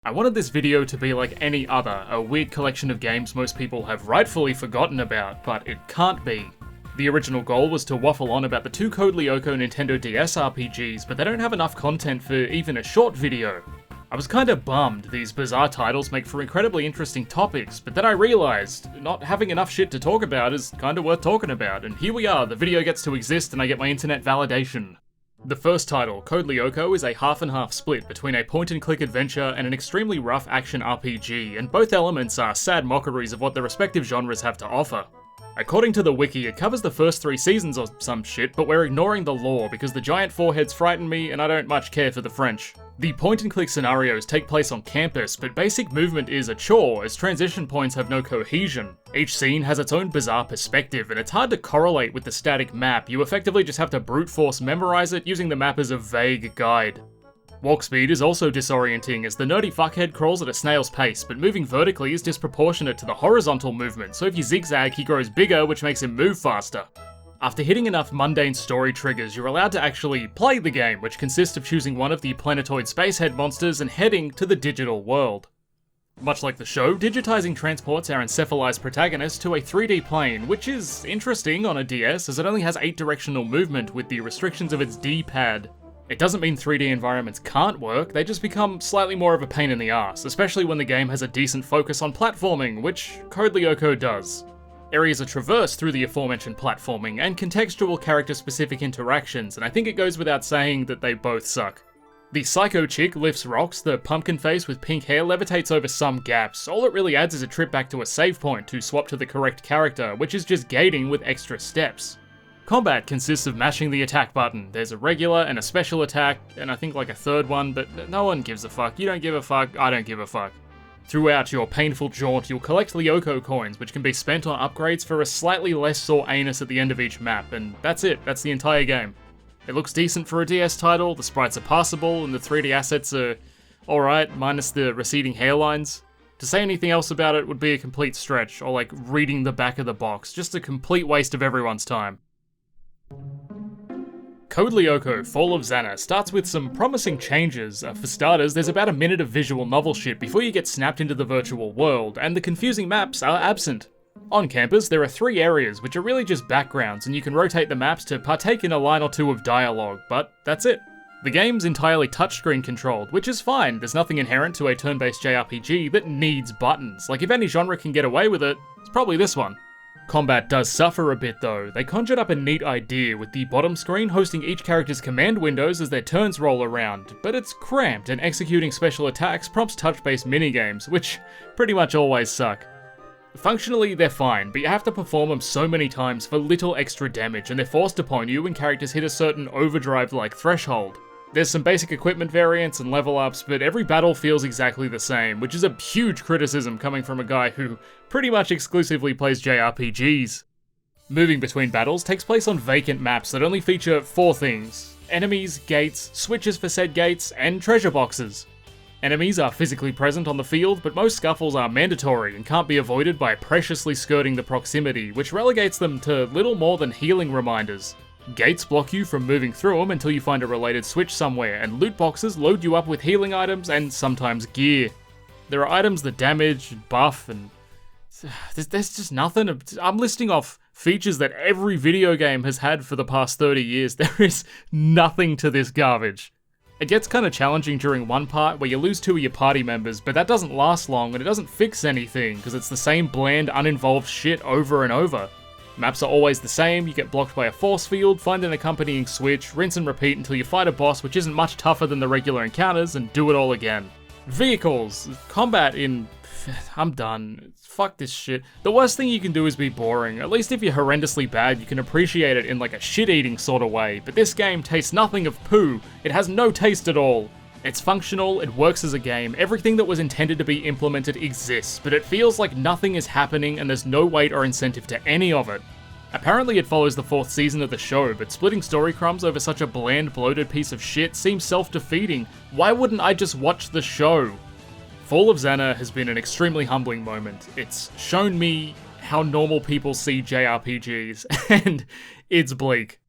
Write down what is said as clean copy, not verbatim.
I wanted this video to be like any other, a weird collection of games most people have rightfully forgotten about, but it can't be. The original goal was to waffle on about the two Code Lyoko Nintendo DS RPGs, but they don't have enough content for even a short video. I was kinda bummed. These bizarre titles make for incredibly interesting topics, but then I realised not having enough shit to talk about is kinda worth talking about, and here we are, the video gets to exist and I get my internet validation. The first title, Code Lyoko, is a half-and-half split between a point-and-click adventure and an extremely rough action RPG, and both elements are sad mockeries of what the respective genres have to offer. According to the wiki, it covers the first 3 seasons or some shit, but we're ignoring the lore because the giant foreheads frighten me and I don't much care for the French. The point-and-click scenarios take place on campus, but basic movement is a chore as transition points have no cohesion. Each scene has its own bizarre perspective and it's hard to correlate with the static map. You effectively just have to brute force memorize it using the map as a vague guide. Walk speed is also disorienting as the nerdy fuckhead crawls at a snail's pace, but moving vertically is disproportionate to the horizontal movement, so if you zigzag he grows bigger, which makes him move faster. After hitting enough mundane story triggers, you're allowed to actually play the game, which consists of choosing one of the planetoid spacehead monsters and heading to the digital world. Much like the show, digitizing transports our encephalized protagonist to a 3D plane, which is interesting on a DS as it only has 8 directional movement with the restrictions of its D-pad. It doesn't mean 3D environments can't work, they just become slightly more of a pain in the ass, especially when the game has a decent focus on platforming, which Code Lyoko does. Areas are traversed through the aforementioned platforming and contextual character-specific interactions, and I think it goes without saying that they both suck. The psycho chick lifts rocks, the pumpkin face with pink hair levitates over some gaps. All it really adds is a trip back to a save point to swap to the correct character, which is just gating with extra steps. Combat consists of mashing the attack button. There's a regular and a special attack, and I think like a third one, but no one gives a fuck. You don't give a fuck, I don't give a fuck. Throughout your painful jaunt, you'll collect Lyoko coins, which can be spent on upgrades for a slightly less sore anus at the end of each map, and that's it, that's the entire game. It looks decent for a DS title, the sprites are passable, and the 3D assets are alright, minus the receding hairlines. To say anything else about it would be a complete stretch, or like reading the back of the box, just a complete waste of everyone's time. Code Lyoko Fall of X.A.N.A starts with some promising changes. For starters, there's about a minute of visual novel shit before you get snapped into the virtual world, and the confusing maps are absent. On campus, there are 3 areas which are really just backgrounds, and you can rotate the maps to partake in a line or 2 of dialogue, but that's it. The game's entirely touchscreen controlled, which is fine. There's nothing inherent to a turn-based JRPG that needs buttons. Like, if any genre can get away with it, it's probably this one. Combat does suffer a bit though. They conjured up a neat idea with the bottom screen hosting each character's command windows as their turns roll around, but it's cramped and executing special attacks prompts touch-based minigames, which pretty much always suck. Functionally, they're fine, but you have to perform them so many times for little extra damage, and they're forced upon you when characters hit a certain overdrive-like threshold. There's some basic equipment variants and level ups, but every battle feels exactly the same, which is a huge criticism coming from a guy who pretty much exclusively plays JRPGs. Moving between battles takes place on vacant maps that only feature 4 things: enemies, gates, switches for said gates, and treasure boxes. Enemies are physically present on the field, but most scuffles are mandatory and can't be avoided by preciously skirting the proximity, which relegates them to little more than healing reminders. Gates block you from moving through them until you find a related switch somewhere, and loot boxes load you up with healing items and sometimes gear. There are items that damage, buff, and there's just nothing. I'm listing off features that every video game has had for the past 30 years. There is nothing to this garbage. It gets kinda challenging during one part where you lose 2 of your party members, but that doesn't last long and it doesn't fix anything because it's the same bland, uninvolved shit over and over. Maps are always the same, you get blocked by a force field, find an accompanying switch, rinse and repeat until you fight a boss which isn't much tougher than the regular encounters, and do it all again. Vehicles, combat in... I'm done. Fuck this shit. The worst thing you can do is be boring. At least if you're horrendously bad, you can appreciate it in like a shit-eating sort of way, but this game tastes nothing of poo. It has no taste at all. It's functional, it works as a game, everything that was intended to be implemented exists, but it feels like nothing is happening and there's no weight or incentive to any of it. Apparently it follows the 4th season of the show, but splitting story crumbs over such a bland, bloated piece of shit seems self-defeating. Why wouldn't I just watch the show? Fall of X.A.N.A has been an extremely humbling moment. It's shown me how normal people see JRPGs, and it's bleak.